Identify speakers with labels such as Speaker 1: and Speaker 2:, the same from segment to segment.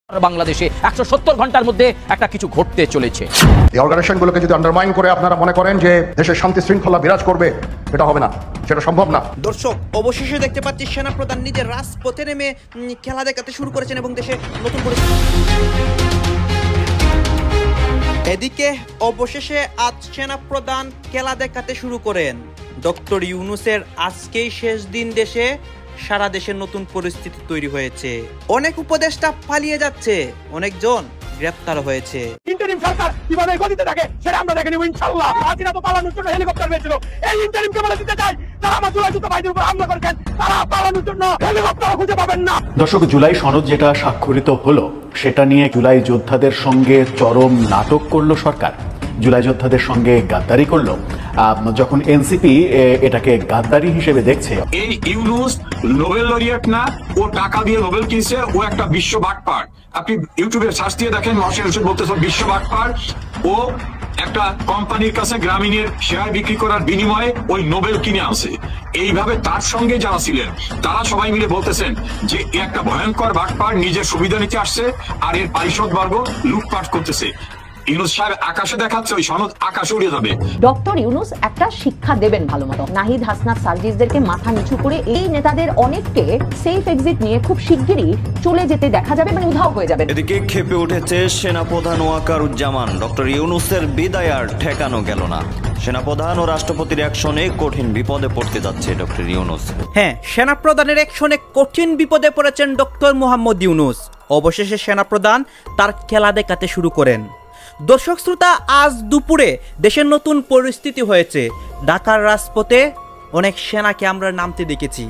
Speaker 1: বাংলাদেশে 170 ঘন্টার মধ্যে একটা কিছু ঘটতে চলেছে।
Speaker 2: এই অর্গানাইজেশনগুলোকে যদি আন্ডারমাইন করে আপনারা মনে করেন যে দেশের শান্তি শৃঙ্খলা বিরাজ করবে, এটা হবে না, সেটা সম্ভব না।
Speaker 3: দর্শক, অবশেষে দেখতে পাচ্ছি সেনাপ্রধান নিজের রাজপথে নেমে খেলা দেখাতে শুরু করেছেন এবং দেশে নতুন পরিস্থিতি। এদিকে অবশেষে আজ সেনাপ্রধান খেলা দেখাতে শুরু করেন। ডক্টর ইউনূসের আজকেই শেষ দিন দেশে। সারা দেশের নতুন পরিস্থিতি তৈরি হয়েছে। অনেক উপদেষ্টা পালিয়ে যাচ্ছে, অনেকজন গ্রেফতার হয়েছে।
Speaker 4: ইন্টারিম সরকার কিভাবে গতিতে থাকে সেটা আমরা দেখে নিব ইনশাআল্লাহ। হাসিনা তো পালানোর জন্য হেলিকপ্টার পেয়েছিল, এই ইন্টারিমকে বলে দিতে চাই যারা আমার জুলাই যুদ্ধ ভাইদের উপর হামলা করেছেন তারা পালানোর জন্য হেলিকপ্টার খুঁজে পাবেন না।
Speaker 5: দর্শক, জুলাই সনদ যেটা স্বাক্ষরিত হলো সেটা নিয়ে জুলাই যোদ্ধাদের সঙ্গে চরম নাটক করলো সরকার। জুলাই যোদ্ধাদের সঙ্গে গাদ্দারি করলো। যখন এনসিপি এটাকে গাদ্দারি হিসেবে দেখছে,
Speaker 6: এই ইউনূস নোবেল লরিয়েট না, ও টাকা দিয়ে নোবেল কিনছে, ও একটা বিশ্ব বাটপার। আপনি ইউটিউবে সার্চ দিয়ে দেখেন, বলতেছে বিশ্ব বাটপার। ও একটা কোম্পানির কাছে গ্রামীণের শেয়ার বিক্রি করার বিনিময়ে ওই নোবেল কিনে আনছে। এইভাবে তার সঙ্গে যারা ছিলেন তারা সবাই মিলে বলতেছেন যে একটা ভয়ঙ্কর বাটপার, নিজের সুবিধা নিতে আসছে আর এর পারিষদ বর্গ লুটপাট করতেছে। ইউনূস সাহেব আকাশে দেখাচ্ছে, ওই সনদ আকাশে উড়ে যাবে।
Speaker 7: ডক্টর ইউনূস একটা শিক্ষা দেবেন ভালো মতো। নাহিদ, হাসনাত, সার্জিসদেরকে মাথা নিচু করে এই নেতাদের অনেককে সেফ এক্সিট নিয়ে খুব শিগগিরই চলে যেতে দেখা যাবে, মানে উধাও হয়ে যাবে।
Speaker 8: এদিকে ক্ষেপে উঠেছে সেনাপ্রধান ওয়াকারুজ্জামান। ডক্টর ইউনূসের বিদায় আর ঠেকানো গেল না। সেনাপ্রধান ও রাষ্ট্রপতির অ্যাকশনে কঠিন বিপদে পড়তে যাচ্ছে ডক্টর ইউনূস।
Speaker 3: হ্যাঁ, সেনাপ্রধানের অ্যাকশনে কঠিন বিপদে পড়েছেন ডক্টর মোহাম্মদ ইউনূস। অবশেষে সেনাপ্রধান তার খেলা দেখাতে শুরু করেন। দর্শক শ্রোতা, আজ দুপুরে দেশের নতুন পরিস্থিতি হয়েছে। ঢাকার রাজপথে অনেক সেনাকে আমরা নামতে দেখেছি।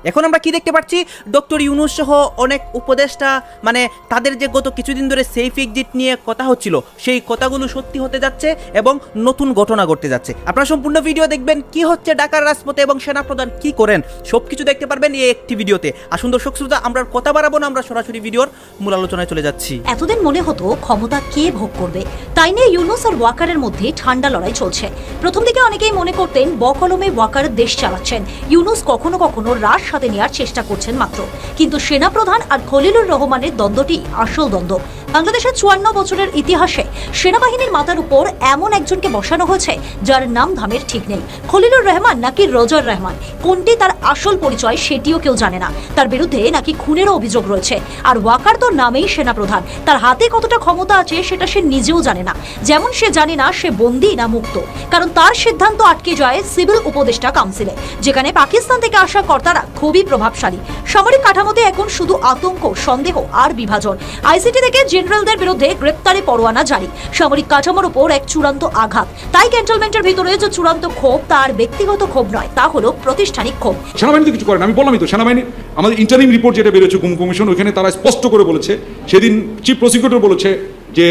Speaker 3: এখন আমরা কি দেখতে পাচ্ছি, ডক্টর ইউনূস সহ অনেক উপদেষ্টা, মানে তাদের যে গত কিছুদিন ধরে সেফ এক্সিট নিয়ে কথা হচ্ছিল, সেই কথাগুলো সত্যি হতে যাচ্ছে এবং নতুন ঘটনা ঘটতে যাচ্ছে। আপনারা সম্পূর্ণ ভিডিও দেখবেন, কি হচ্ছে ঢাকার রাজপথে এবং সেনাপ্রধান কি করেন, সবকিছু দেখতে পারবেন এই একটি ভিডিওতে। আসুন দর্শক শ্রোতা, আমরা কথা বাড়াবো না, আমরা সরাসরি ভিডিওর মূল আলোচনায় চলে যাচ্ছি।
Speaker 9: এতদিন মনে হতো ক্ষমতা কে ভোগ করবে, তাই নিয়ে ইউনূস আর ওয়াকারের মধ্যে ঠান্ডা লড়াই চলছে। প্রথম দিকে অনেকেই মনে করতেন বকলমে ওয়াকার দেশ চালাচ্ছেন, ইউনূস কখনো কখনো রাশ সাথে নেওয়ার চেষ্টা করছেন মাত্র। কিন্তু সেনাপ্রধান আর খলিলুর রহমানের দ্বন্দ্বটি আসল দ্বন্দ্ব। বাংলাদেশের 54 বছরের ইতিহাসে সেনাবাহিনীর মাথার উপর এমন একজনকে বসানো হয়েছে যার নাম ধামের ঠিক নেই। খলিলুর রহমান নাকি রজার রহমান, কোনটি তার আসল পরিচয় সেটিও কেউ জানে না। তার বিরুদ্ধে নাকি খুনেরও অভিযোগ রয়েছে। আর ওয়াকার তো নামেই সেনাপ্রধান, তার হাতে কতটা ক্ষমতা আছে সেটা সে নিজেও জানে না। যেমন সে জানে না সে বন্দী না মুক্ত, কারণ তার সিদ্ধান্ত আটকে যায় সিভিল উপদেষ্টা কাউন্সিলে, যেখানে পাকিস্তান থেকে আসা কর্তারা খুবই প্রভাবশালী। সামরিক কাঠামোতে এখন শুধু আতঙ্ক, সন্দেহ আর বিভাজন। আইসিটি থেকে জেনারেলদের বিরুদ্ধে গ্রেপ্তারি পরোয়ানা জারি, সামরিক কাঠামোর উপর এক চূড়ান্ত আঘাত। তাই ক্যান্টনমেন্টের ভিতরে যে চূড়ান্ত ক্ষোভ, তার ব্যক্তিগত ক্ষোভ নয়, তা হলো প্রাতিষ্ঠানিক ক্ষোভ।
Speaker 10: সেনাবাহিনী তো কিছু করেন, আমি বললামই তো, সেনাবাহিনী আমাদের ইন্টারিম রিপোর্ট যেটা বেরোচ্ছে গুম কমিশন, ওইখানে তারা স্পষ্ট করে বলেছে, সেদিন চিফ প্রসিকিউটর বলেছে যে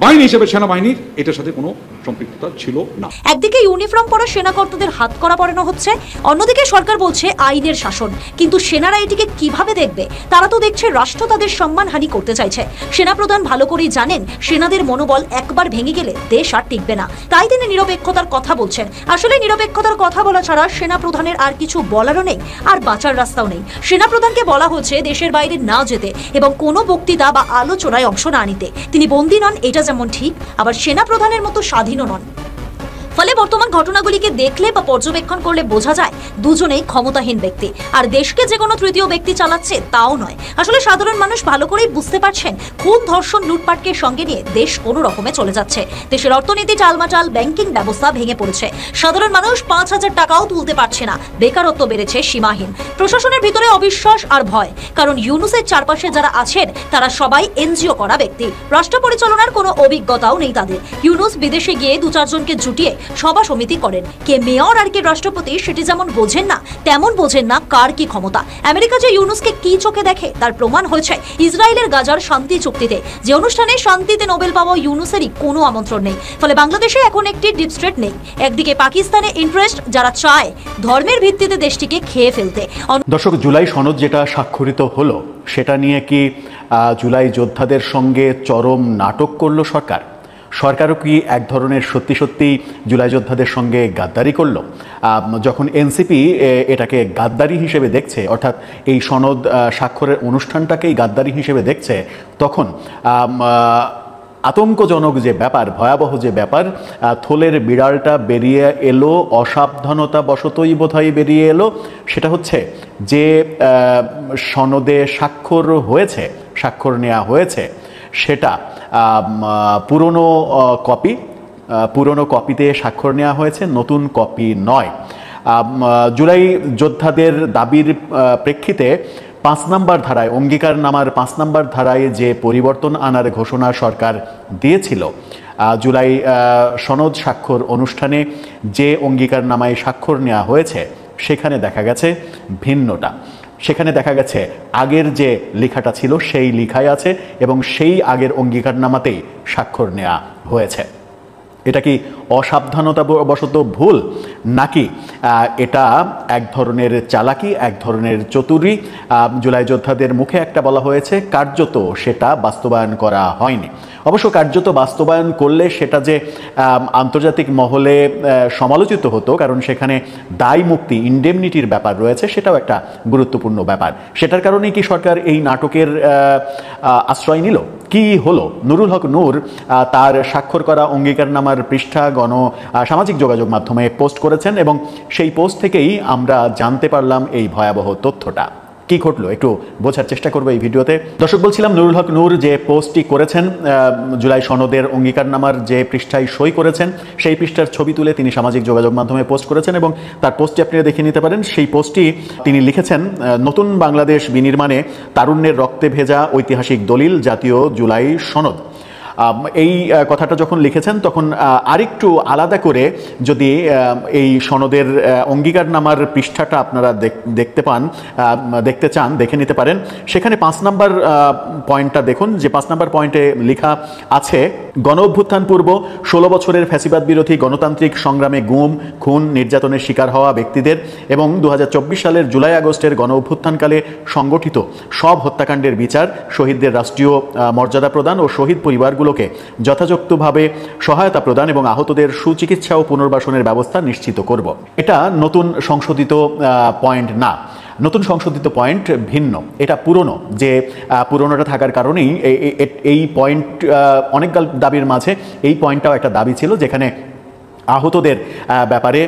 Speaker 10: বাহিনী হিসেবে সেনাবাহিনীর এটার সাথে কোনো সম্পৃক্ততা ছিল না।
Speaker 9: একদিকে ইউনিফর্ম পরা সেনাকর্তাদের হাত করা পরানো হচ্ছে, অন্যদিকে সরকার বলছে আইনের শাসন। কিন্তু সেনারা এটিকে কিভাবে দেখবে? তারা তো দেখছে রাষ্ট্র তাদের সম্মানহানি করতে চাইছে। সেনাপ্রধান ভালো করেই জানেন সেনাদের মনোবল একবার ভেঙে গেলে দেশ আর টিকবে না। তাই তিনি নিরপেক্ষতার কথা বলছেন। আসলে নিরপেক্ষতার কথা বলা ছাড়া সেনাপ্রধানের আর কিছু বলারও নেই, আর বাঁচার রাস্তাও নেই। সেনাপ্রধানকে বলা হচ্ছে দেশের বাইরে না যেতে এবং কোনো বক্তৃতা বা আলোচনায় অংশ না নিতে। তিনি বন্দী নন, এটা যেমন ঠিক, আবার সেনাপ্রধানের মতো স্বাধীনও নন। ফলে বর্তমান ঘটনাগুলিকে দেখলে বা পর্যবেক্ষণ করলে বোঝা যায় দুজনেই ক্ষমতাহীন ব্যক্তি, আর দেশকে যে কোনো তৃতীয় ব্যক্তি চালাচ্ছে তাও নয়। আসলে সাধারণ মানুষ ভালো করেই বুঝতে পারছেন খুন, ধর্ষণ, লুটপাটকে সঙ্গে নিয়ে দেশ কোনো রকমে চলে যাচ্ছে। দেশের অর্থনীতি টালমাটাল, ব্যাংকিং ব্যবস্থা ভেঙে পড়েছে। সাধারণ মানুষ 5000 টাকাও তুলতে পারছে না, বেকারত্ব বেড়েছে সীমাহীন। প্রশাসনের ভিতরে অবিশ্বাস আর ভয়, কারণ ইউনূসের চারপাশে যারা আছেন তারা সবাই এনজিও করা ব্যক্তি, রাষ্ট্র পরিচালনার কোনো অভিজ্ঞতাও নেই তাদের। ইউনূস বিদেশে গিয়ে 2-4 জনকে জুটিয়ে সভা সমিতি করেন। কে মেয়র আর কে রাষ্ট্রপতি সেটি যেমন বোঝেন না, তেমন বোঝেন না কার কি ক্ষমতা। আমেরিকা যে ইউনূসকে কি চোখে দেখে তার প্রমাণ হয়েছে ইসরায়েলের গাজার শান্তি চুক্তিতে, যে অনুষ্ঠানে শান্তিতে নোবেল পাওয়া ইউনূসেরই কোনো আমন্ত্রণ নেই। ফলে বাংলাদেশে এখন একটি ডিপ স্টেট নেই। একদিকে পাকিস্তানে ইন্টারেস্ট, যারা চায় ধর্মের ভিত্তিতে দেশটিকে খেয়ে ফেলতে।
Speaker 5: দর্শক, জুলাই সনদ যেটা স্বাক্ষরিত হলো সেটা নিয়ে কি জুলাই যোদ্ধাদের সঙ্গে চরম নাটক করলো সরকার? সরকারও কি এক ধরনের সত্যি সত্যি জুলাই যোদ্ধাদের সঙ্গে গাদ্দারি করলো? যখন এনসিপি এটাকে গাদ্দারি হিসেবে দেখছে, অর্থাৎ এই সনদ স্বাক্ষরের অনুষ্ঠানটাকেই গাদ্দারি হিসেবে দেখছে, তখন আতঙ্কজনক যে ব্যাপার, ভয়াবহ যে ব্যাপার, থলের বিড়ালটা বেরিয়ে এলো, অসাবধানতা বশতই বোধহয় বেরিয়ে এলো। সেটা হচ্ছে যে সনদে স্বাক্ষর নেওয়া হয়েছে সেটা পুরনো কপিতে স্বাক্ষর নেওয়া হয়েছে, নতুন কপি নয়। জুলাই যোদ্ধাদের দাবির প্রেক্ষিতে 5 নম্বর ধারায়, অঙ্গীকারনামার 5 নম্বর ধারায় যে পরিবর্তন আনার ঘোষণা সরকার দিয়েছিল, জুলাই সনদ স্বাক্ষর অনুষ্ঠানে যে অঙ্গীকারনামায় স্বাক্ষর নেওয়া হয়েছে সেখানে দেখা গেছে ভিন্নটা। সেখানে দেখা গেছে আগের যে লেখাটা ছিল সেই লেখাই আছে এবং সেই আগের অঙ্গীকারনামাতেই স্বাক্ষর নেওয়া হয়েছে। এটা কি অসাবধানতা বশত ভুল, নাকি এটা এক ধরনের চালাকি, এক ধরনের চতুরি? জুলাই যোদ্ধাদের মুখে একটা বলা হয়েছে, কার্যত সেটা বাস্তবায়ন করা হয়নি। অবশ্য কার্যত বাস্তবায়ন করলে সেটা যে আন্তর্জাতিক মহলে সমালোচিত হতো, কারণ সেখানে দায় মুক্তি, ইন্ডেমনিটির ব্যাপার রয়েছে, সেটাও একটা গুরুত্বপূর্ণ ব্যাপার। সেটার কারণেই কি সরকার এই নাটকের আশ্রয় নিল? কি হলো? নুরুল হক নূর তার স্বাক্ষর করা অঙ্গীকারনামার পৃষ্ঠা সামাজিক যোগাযোগ মাধ্যমে পোস্ট করেছেন এবং সেই পোস্ট থেকেই আমরা জানতে পারলাম এই ভয়াবহ তথ্যটা। কি ঘটলো একটু বোঝার চেষ্টা করবো এই ভিডিওতে। দর্শক, বলছিলাম নুরুল হক নূর যে পোস্টটি করেছেন, জুলাই সনদের অঙ্গীকারনামার যে পৃষ্ঠায় সই করেছেন সেই পৃষ্ঠার ছবি তুলে তিনি সামাজিক যোগাযোগ মাধ্যমে পোস্ট করেছেন এবং তার পোস্টটি আপনারা দেখে নিতে পারেন। সেই পোস্টটি তিনি লিখেছেন, নতুন বাংলাদেশ বিনির্মাণে তারুণ্যের রক্তে ভেজা ঐতিহাসিক দলিল জাতীয় জুলাই সনদ। এই কথাটা যখন লিখেছেন তখন আরেকটু আলাদা করে যদি এই সনদের অঙ্গীকারনামার পৃষ্ঠাটা আপনারা দেখতে চান, দেখে নিতে পারেন। সেখানে 5 নম্বর পয়েন্টটা দেখুন, যে 5 নম্বর পয়েন্টে লেখা আছে, গণ অভ্যুত্থান পূর্ব 16 বছরের ফ্যাসিবাদ বিরোধী গণতান্ত্রিক সংগ্রামে গুম, খুন, নির্যাতনের শিকার হওয়া ব্যক্তিদের এবং 2024 সালের জুলাই আগস্টের গণ অভ্যুত্থানকালে সংগঠিত সব হত্যাকাণ্ডের বিচার, শহীদদের রাষ্ট্রীয় মর্যাদা প্রদান ও শহীদ পরিবারগুলোকে যথাযথভাবে সহায়তা প্রদান এবং আহতদের সুচিকিৎসা ও পুনর্বাসনের ব্যবস্থা নিশ্চিত করব। এটা নতুন সংশোধিত পয়েন্ট না, নতুন সংশোধিত পয়েন্ট ভিন্ন। এটা পুরনো, যে পুরনোটা থাকার কারণেই এই পয়েন্ট, অনেক দাবির মাঝে এই পয়েন্টটাও একটা দাবি ছিল, যেখানে আহতদের ব্যাপারে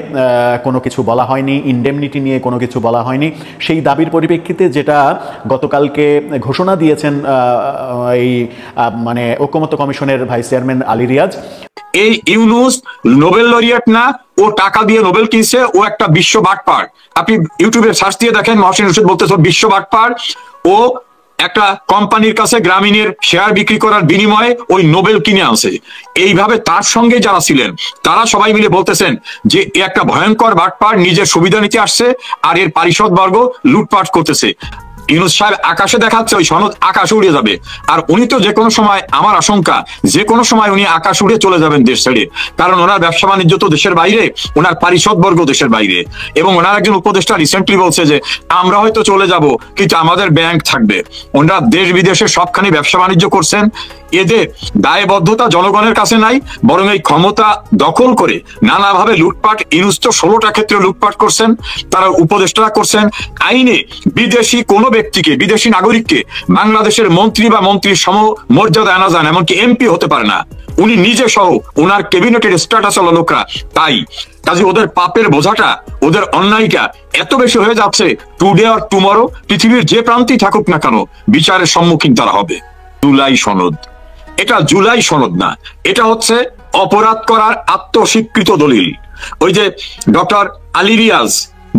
Speaker 5: কোনো কিছু বলা হয়নি, ইন্ডেমনিটি নিয়ে কোনো কিছু বলা হয়নি। সেই দাবির পরিপ্রেক্ষিতে যেটা গতকালকে ঘোষণা দিয়েছেন এই ঐকমত্য কমিশনের ভাইস চেয়ারম্যান আলী রিয়াজ,
Speaker 6: এই ইউনূস নোবেল লরিয়েট না, ও টাকা দিয়ে নোবেল কিনছে, ও একটা বিশ্ব বাটপার। আপনি ইউটিউবে সার্চ দিয়ে দেখেন, মহসিন রশিদ বলতেছে বিশ্ব বাটপার। ও একটা কোম্পানির কাছে গ্রামীণের শেয়ার বিক্রি করার বিনিময়ে ওই নোবেল কিনে আনছে। এইভাবে তার সঙ্গে যারা ছিলেন তারা সবাই মিলে বলতেছেন যে একটা ভয়ঙ্কর বাটপার, নিজের সুবিধা নিতে আসছে আর এর পারিষদ বর্গ লুটপাট করতেছে। ইউনূস সাহেব আকাশে দেখাচ্ছে ওই সনদ আকাশে উড়ে যাবে, আর উনি তো যে কোনো সময়, আমার আশঙ্কা যে কোনো সময় উনি আকাশ উড়ে চলে যাবেন দেশ ছেড়ে, কারণ ওনার ব্যবসা বাণিজ্য তো দেশের বাইরে, ওনার পারিষদ বর্গ দেশের বাইরে। এবং ওনার একজন উপদেষ্টা রিসেন্টলি বলছে যে আমরা হয়তো চলে যাব কিন্তু আমাদের ব্যাংক থাকবে। ওনারা দেশ বিদেশে সবখানি ব্যবসা বাণিজ্য করছেন, এদের দায়বদ্ধতা জনগণের কাছে নাই, বরং এই ক্ষমতা দখল করে নানাভাবে লুটপাট। ইউনূস তো 16টা ক্ষেত্রে লুটপাট করছেন, তারা উপদেষ্টারা করছেন। আইনে বিদেশি কোনো ব্যক্তিকে, বিদেশি নাগরিককে বাংলাদেশের মন্ত্রী বা মন্ত্রীর সম মর্যাদা আনা যায় না, এমনকি এমপি হতে পারে না উনি নিজে সহ, ওনার ক্যাবিনেটের স্ট্যাটাস হলো লোকরা। তাই কাজে ওদের পাপের বোঝাটা, ওদের অন্যায়টা এত বেশি হয়ে যাচ্ছে, টুডে আর টুমরো পৃথিবীর যে প্রান্তেই থাকুক না কেন বিচারের সম্মুখীন তারা হবে। জুলাই সনদ, এটা জুলাই সনদ না, এটা হচ্ছে অপরাধ করার আত্মস্বীকৃত দলিল। ওই যে ডক্টর আলী রিয়াজ,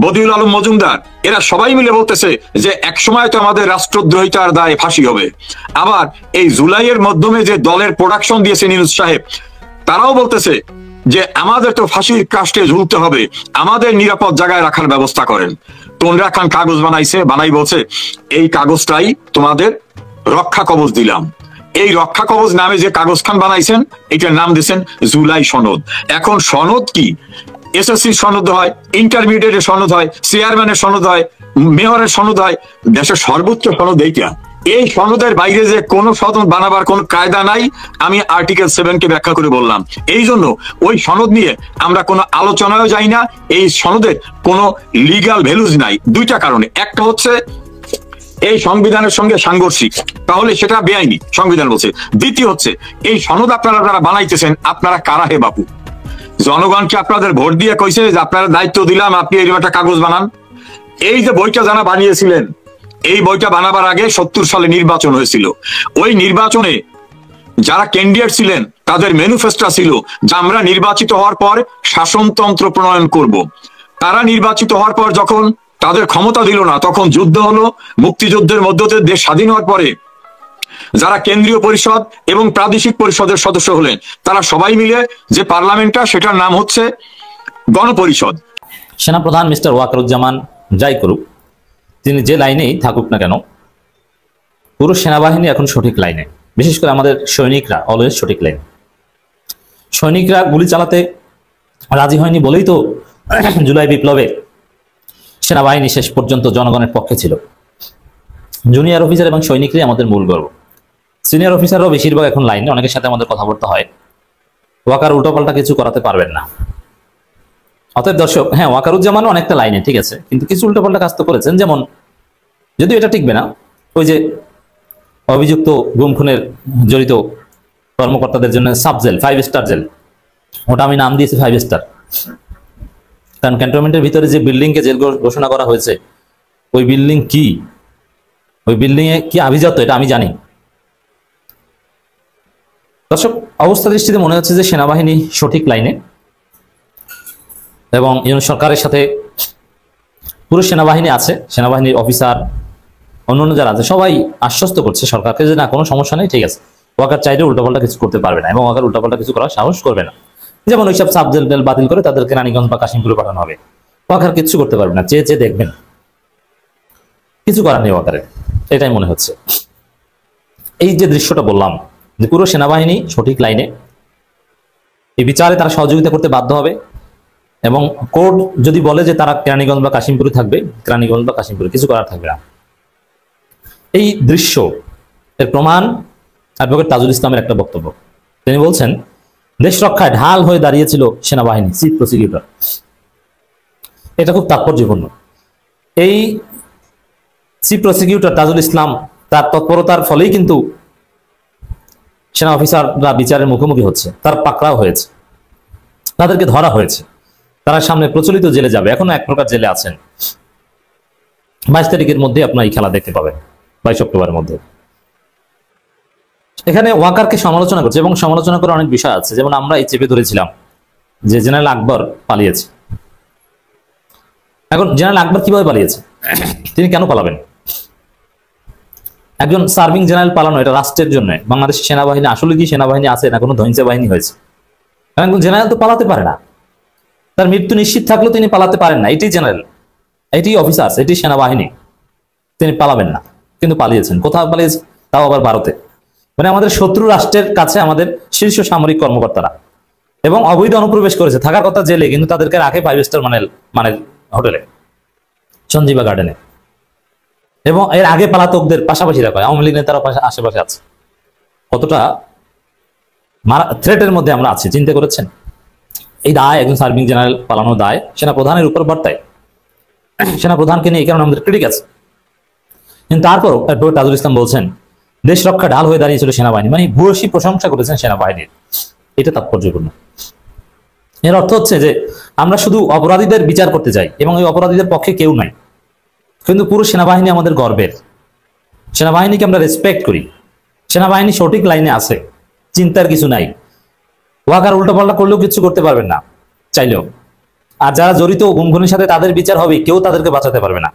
Speaker 6: বদিউল আলম মজুমদার, এরা সবাই মিলে বলতেছে যে এক সময় তো আমাদের রাষ্ট্রদ্রোহিতার দায়ে ফাঁসি হবে। আবার এই জুলাইয়ের মাধ্যমে যে দলের প্রোডাকশন দিয়েছেন ইউনূস সাহেব, তারাও বলতেছে যে আমাদের তো ফাঁসির কাস্টে ঝুলতে হবে, আমাদের নিরাপদ জায়গায় রাখার ব্যবস্থা করেন। তোমরা খান কাগজ বানাই বলছে এই কাগজটাই তোমাদের রক্ষা কবচ দিলাম। এই রক্ষা কবচ নামে যে কাগজ খান বানাইছেন, এটার নাম দিয়েছেন জুলাই সনদ। এখন সনদ কি? এসএসসি সনদ হয়, ইন্টারমিডিয়েটের সনদ হয়, চেয়ারম্যানের সনদ হয়, মেয়রের সনদ হয়, দেশের সর্বোচ্চ সনদ এইটা। এই সনদের বাইরে যে কোন সনদ বানাবার কোন কায়দা নাই, আমি আর্টিকেল 7 কে ব্যাখ্যা করে বললাম। এই জন্য ওই সনদ নিয়ে আমরা কোনো আলোচনায়ও যাই না। এই সনদের কোনো লিগ্যাল ভ্যালুজ নাই দুইটা কারণে। একটা হচ্ছে এই সংবিধানের সঙ্গে সাংঘর্ষিক, তাহলে সেটা বেআইনি সংবিধান বলছে। দ্বিতীয় হচ্ছে এই সনদ আপনারা যারা বানাইতেছেন আপনারা কারা হে বাপু? জনগণকে আপনাদের ভোট দিয়ে কইছে যে আপনারা দায়িত্ব দিলাম, আপনি এরকম একটা কাগজ বানান। এই যে বইটা যারা বানিয়েছিলেন, এই বইটা বানাবার আগে 70 সালে নির্বাচন হয়েছিল। ওই নির্বাচনে যারা ক্যান্ডিডেট ছিলেন তাদের ম্যানিফেস্টো ছিল যে আমরা নির্বাচিত হওয়ার পর শাসনতন্ত্র প্রণয়ন করব। তারা নির্বাচিত হওয়ার পর যখন তাদের ক্ষমতা দিল না, তখন যুদ্ধ হলো। মুক্তিযুদ্ধের মধ্য দিয়ে দেশ স্বাধীন হওয়ার পরে যারা কেন্দ্রীয় পরিষদ এবং প্রাদেশিক পরিষদের সদস্য হলেন, তারা সবাই মিলে যে পার্লামেন্টটা, সেটার নাম হচ্ছে গণপরিষদ।
Speaker 11: সেনাপ্রধান মিস্টার ওয়াকারুজ্জামান যাই করুক, তিনি যে লাইনেই থাকুক না কেন, পুরো সেনাবাহিনী এখন সঠিক লাইনে। বিশেষ করে আমাদের সৈনিকরা অলওয়েজ সঠিক লাইন। সৈনিকরা গুলি চালাতে রাজি হয়নি বলেই তো জুলাই বিপ্লবে সেনাবাহিনী শেষ পর্যন্ত জনগণের পক্ষে ছিল। জুনিয়র অফিসার এবং সৈনিকরাই আমাদের মূল গর্ব। সিনিয়র অফিসাররাও বেশিরভাগ এখন লাইনে, অনেকের সাথে আমাদের কথাবার্তা হয়। ওয়াকার উল্টোপাল্টা কিছু করাতে পারবেন না। অতএব দর্শক, হ্যাঁ ওয়াকারুজ্জামানও অনেকটা লাইনে, ঠিক আছে, কিন্তু কিছু উল্টোপাল্টা কাজ তো করেছেন। যেমন, যদিও এটা টিকবে না, ওই যে অভিযুক্ত গুম খুনের জড়িত কর্মকর্তাদের জন্য সাবজেল 5 স্টার জেল, ওটা আমি নাম দিয়েছি 5 স্টার। কারণ ক্যান্টনমেন্টের ভিতরে যে বিল্ডিংকে জেল ঘোষণা করা হয়েছে, ওই বিল্ডিং কি, ওই বিল্ডিং এ কি আভিজাত্য, এটা আমি জানি। দর্শক, অবস্থা দৃষ্টিতে মনে হচ্ছে যে সেনাবাহিনী সঠিক লাইনে এবং সরকারের সাথে পুরো সেনাবাহিনী আছে, সেনাবাহিনীর অফিসার অন্যান্য যারা আছে সবাই আশ্বস্ত করছে সরকারকে যে না, কোনো সমস্যা নেই, ঠিক আছে। ওয়াকার চাইলে উল্টাপাল্টা কিছু করতে পারবে না এবং ওয়াকার উল্টাপাল্টা কিছু করার সাহস করবে না। যেমন ওইসব সাবজেল বাতিল করে তাদেরকে রানীগঞ্জ বা কাশিমপুরে পাঠানো হবে, ওয়াকার কিছু করতে পারবে না। চেয়ে চেয়ে দেখবেন, কিছু করার নেই ওয়াকারের, এটাই মনে হচ্ছে। এই যে দৃশ্যটা বললাম যে পুরো সেনাবাহিনী সঠিক লাইনে, এই বিচারে তারা সহযোগিতা করতে বাধ্য হবে এবং কোর্ট যদি বলে যে তারা কেরানীগঞ্জ বা কাশিমপুরে থাকবে, কেরানীগঞ্জ বা কাশিমপুরে, কিছু করার থাকবে না। এই দৃশ্য এর প্রমাণ অ্যাডভোকেট তাজুল ইসলামের একটা বক্তব্য। তিনি বলছেন, দেশ রক্ষায় ঢাল হয়ে দাঁড়িয়েছিল সেনাবাহিনী, চিফ প্রসিকিউটর। এটা খুব তাৎপর্যপূর্ণ। এই চিফ প্রসিকিউটর তাজুল ইসলাম, তার তৎপরতার ফলেই কিন্তু সেনা অফিসাররা বিচারের মুখোমুখি হচ্ছে, তার পাকড়াও হয়েছে, তাদেরকে ধরা হয়েছে। তারা সামনে প্রচলিত জেলে যাবে, এখনো এক প্রকার জেলে আছেন। 22 তারিখের মধ্যে আপনার এই খেলা দেখতে পাবেন, 22 অক্টোবরের মধ্যে। এখানে ওয়াকারকে সমালোচনা করছে এবং সমালোচনা করে অনেক বিষয় আছে। যেমন আমরা এই চেপে ধরেছিলাম যে জেনারেল আকবর পালিয়েছে। এখন জেনারেল আকবর কিভাবে পালিয়েছে, তিনি কেন পালাবেন? একজন সার্ভিং জেনারেল পালানো, এটা রাষ্ট্রের জন্য। বাংলাদেশ সেনাবাহিনী আসলে কি সেনাবাহিনী আছে না কোনো ধৈর্য বাহিনী হয়েছে? কারণ একজন জেনারেল তো পালাতে পারে না, তার মৃত্যু নিশ্চিত থাকলেও তিনি পালাতে পারেন না। এটি জেনারেল, এটি অফিসার, এটি সেনাবাহিনী, তিনি পালাবেন না, কিন্তু পালিয়েছেন। কোথাও পালিয়েছে, তাও আবার ভারতে। মানে আমাদের শত্রু রাষ্ট্রের কাছে আমাদের শীর্ষ সামরিক কর্মকর্তারা, এবং অবৈধ অনুপ্রবেশ করেছে। থাকার কথা জেলে, কিন্তু তাদেরকে রাখে 5 স্টার মানের হোটেলে, সঞ্জীবা গার্ডেনে। এবং এর আগে পালাতকদের পাশাপাশি রাখা হয়, আওয়ামী লীগ নেতারা আশেপাশে আছে। কতটা থ্রেটের মধ্যে আমরা আছি চিন্তা করেছেন? এই দায়, একজন সার্ভিং জেনারেল পালানোর দায় সেনা প্রধানের উপর বর্তায়। সেনা প্রধানকে নিয়ে এই কারণে আমাদের ক্রিটিক আছে। কিন্তু তারপর অ্যাডভোকেট তাজুল ইসলাম বলছেন, দেশ রক্ষা ঢাল হয়ে দাঁড়িয়েছিল সেনাবাহিনী, মানে ভূয়সী প্রশংসা করেছেন সেনাবাহিনীর। এটা তাৎপর্যপূর্ণ। এর অর্থ হচ্ছে যে আমরা শুধু অপরাধীদের বিচার করতে যাই এবং এই অপরাধীদের পক্ষে কেউ নাই, কিন্তু পুরো সেনাবাহিনী আমাদের গর্বের। সেনাবাহিনীকে আমরা রেসপেক্ট করি, সেনাবাহিনী সঠিক লাইনে আছে, চিন্তার কিছু নাই। ওয়াকার উল্টোপাল্টা করলেও কিছু করতে পারবেন না চাইলেও। আর যারা জড়িত গুমখুনের সাথে, তাদের বিচার হবে, কেউ তাদেরকে বাঁচাতে পারবে না।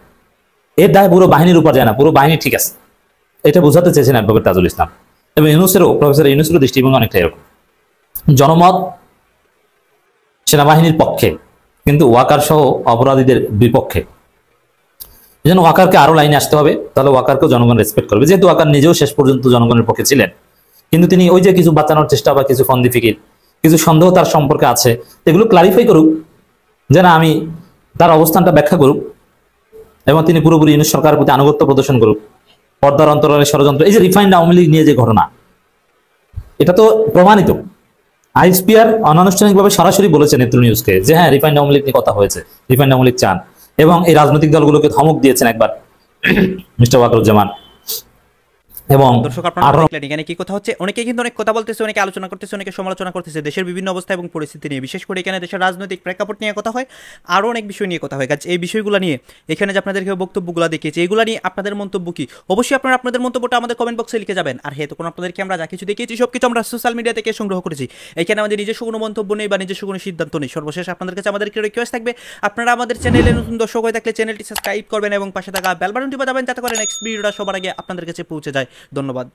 Speaker 11: এর দায় পুরো বাহিনীর উপর যায় না, পুরো বাহিনী ঠিক আছে, এটা বোঝাতে চেয়েছেন অ্যাডভোকেট তাজুল ইসলাম। এবং প্রফেসর ইউনূসেরও দৃষ্টিভঙ্গি অনেকটা এরকম। জনমত সেনাবাহিনীর পক্ষে, কিন্তু ওয়াকার সহ অপরাধীদের বিপক্ষে। এই জন্য ওয়াকারকে আরো লাইনে আসতে হবে, তাহলে ওয়াকারকেও জনগণ রেসপেক্ট করবে। যেহেতু ওয়াকার নিজেও শেষ পর্যন্ত জনগণের পক্ষে ছিলেন, কিন্তু তিনি ওই যে কিছু বাঁচানোর চেষ্টা বা কিছু ফন্দি ফিকির, কিছু সন্দেহ তার সম্পর্কে আছে, এগুলো ক্লারিফাই করুক, যে না আমি তার অবস্থানটা ব্যাখ্যা করুক, এবং তিনি পুরোপুরি ইউনূস সরকারের প্রতি আনুগত্য প্রদর্শন করুক। পর্দার অন্তরালে ষড়যন্ত্র, এই যে রিফাইন্ড আওয়ামী লীগ নিয়ে যে ঘটনা, এটা তো প্রমাণিত। আইএসপিআর অনানুষ্ঠানিকভাবে সরাসরি বলেছে নেত্র নিউজকে যে হ্যাঁ রিফাইন্ড আওয়ামী লীগ নিয়ে কথা হয়েছে, রিফাইন্ড আওয়ামী লীগ চান, এবং এই রাজনৈতিক দলগুলোকে ধমক দিয়েছেন একবার মিস্টার ওয়াকারুজ্জামান। এবং
Speaker 3: দর্শক আপনারা দেখলেন এখানে কি কথা হচ্ছে, অনেকে কিন্তু অনেক কথা বলতেছে, অনেকে আলোচনা করতেছে, অনেকে সমালোচনা করতেছে দেশের বিভিন্ন অবস্থা এবং পরিস্থিতি নিয়ে, বিশেষ করে এখানে দেশের রাজনৈতিক প্রেক্ষাপট নিয়ে কথা হয়, আরও অনেক বিষয় নিয়ে কথা হয়। কাজ এই বিষয়গুলো নিয়ে এখানে যে আপনাদেরকে বক্তব্যগুলো দেখিয়েছি, এইগুলো নিয়ে আপনাদের মন্তব্য কি, অবশ্যই আপনারা আপনাদের মন্তব্যটা আমাদের কমেন্ট বক্সে লিখে যাবেন। আর হ্যাঁ, তখন আপনাদেরকে আমরা যা কিছু দেখিয়েছি সব কিছু আমরা সোশ্যাল মিডিয়া থেকে সংগ্রহ করেছি, এখানে আমাদের নিজস্ব কোনো মন্তব্য নেই বা নিজস্ব কোনো সিদ্ধান্ত নেই। সর্বশেষ আপনাদের কাছে আমাদের রিকোয়েস্ট থাকবে, আপনারা আমাদের চ্যানেলে নতুন দর্শক হয়ে থাকলে চ্যানেলটি সাবস্ক্রাইব করবেন এবং পাশে থাকা বেল বাটনটি বাজাবেন যাতে করে নেক্সট ভিডিওটা সবার আগে আপনাদের কাছে পৌঁছে যায়। ধন্যবাদ।